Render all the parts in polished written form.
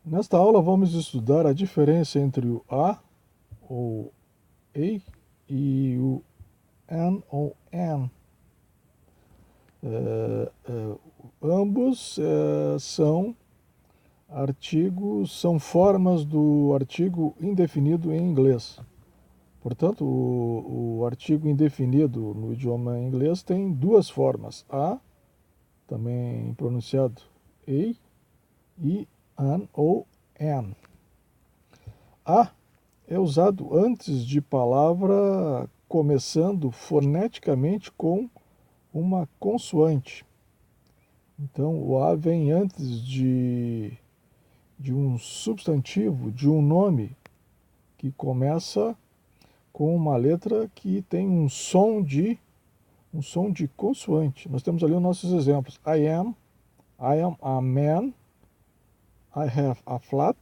Nesta aula vamos estudar a diferença entre o a ou e e o an ou an. Ambos são artigos, são formas do artigo indefinido em inglês. Portanto, o artigo indefinido no idioma inglês tem duas formas: a, também pronunciado e an ou an. A é usado antes de palavra começando foneticamente com uma consoante. Então, o A vem antes de um substantivo, de um nome que começa com uma letra que tem um som de consoante. Nós temos ali os nossos exemplos. I am a man, I have a flat,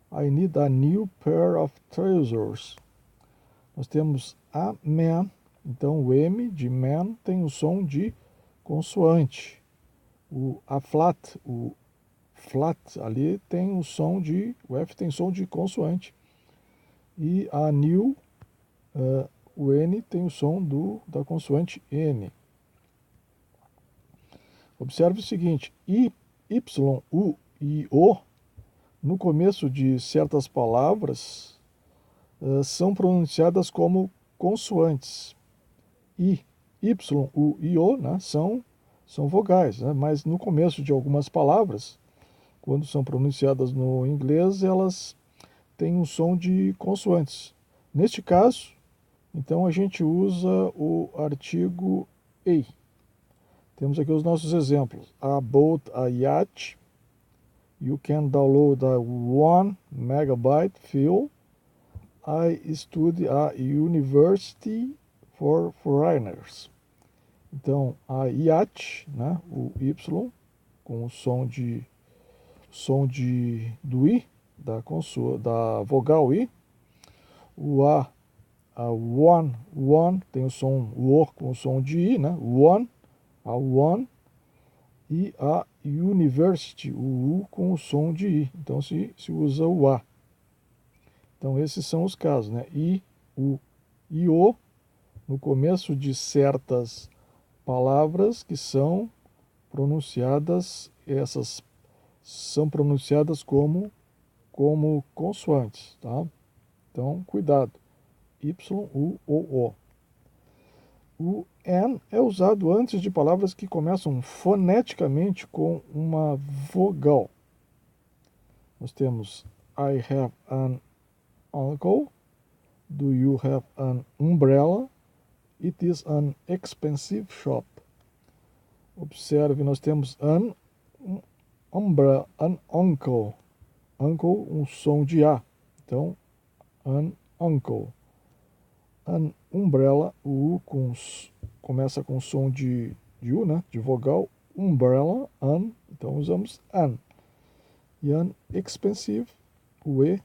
I need a new pair of trousers. Nós temos a man, então o M de man tem o som de consoante. O flat ali tem o som de, o F tem som de consoante. E a new, o N tem o som da consoante N. Observe o seguinte: I, Y, U e O, no começo de certas palavras, são pronunciadas como consoantes. I, Y, U e O, né, são vogais, né, mas no começo de algumas palavras, quando são pronunciadas no inglês, elas têm um som de consoantes. Neste caso, então a gente usa o artigo e. Temos aqui os nossos exemplos. I bought a yacht. You can download a 1 megabyte file. I study a university for foreigners. Então, a yacht, né, o Y, com o som do I, da vogal I. O a one, tem o som O com o som de I, né, a one. E a university, o U com o som de I. Então, se usa o A. Então, esses são os casos, né? I, U e O, no começo de certas palavras que são pronunciadas, essas são pronunciadas como consoantes, tá? Então, cuidado. Y, U ou O. O an é usado antes de palavras que começam foneticamente com uma vogal. Nós temos I have an uncle. Do you have an umbrella? It is an expensive shop. Observe, nós temos an uncle. Uncle, um som de A. Então, an uncle. An umbrella, o U começa com som de U, né? De vogal. Umbrella, an. Então, usamos an. E an expensive, o E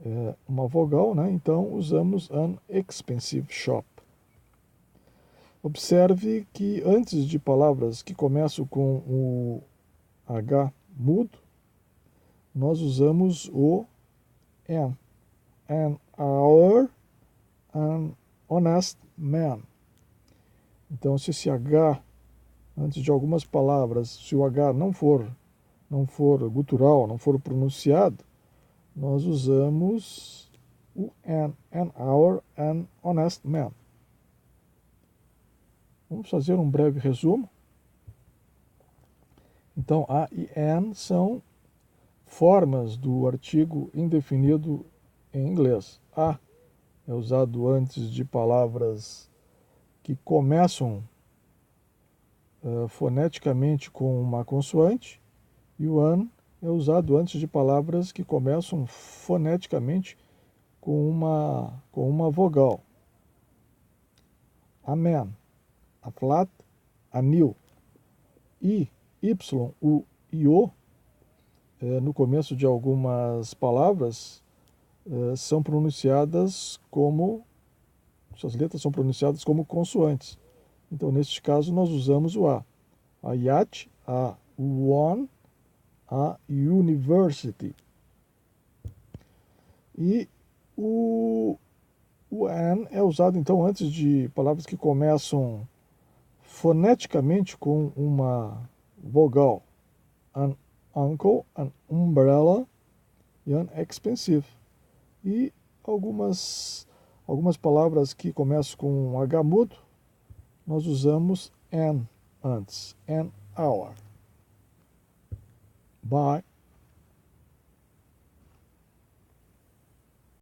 é uma vogal, né? Então, usamos an expensive shop. Observe que antes de palavras que começam com o H mudo, nós usamos o an. An hour, an honest man. Então, se esse H, antes de algumas palavras, se o H não for gutural, não for pronunciado, nós usamos o an hour, an honest man. Vamos fazer um breve resumo. Então, a e an são formas do artigo indefinido em inglês. A é usado antes de palavras que começam foneticamente com uma consoante, e o an é usado antes de palavras que começam foneticamente com uma vogal. A man, a flat, a new. I, Y, U e O, no começo de algumas palavras, são pronunciadas como, suas letras são pronunciadas como consoantes. Então, neste caso, nós usamos o A. A yacht, a one, a university. E o an é usado então antes de palavras que começam foneticamente com uma vogal. An uncle, an umbrella e an expensive. E algumas palavras que começam com um H mudo, nós usamos an antes. An hour. Bye.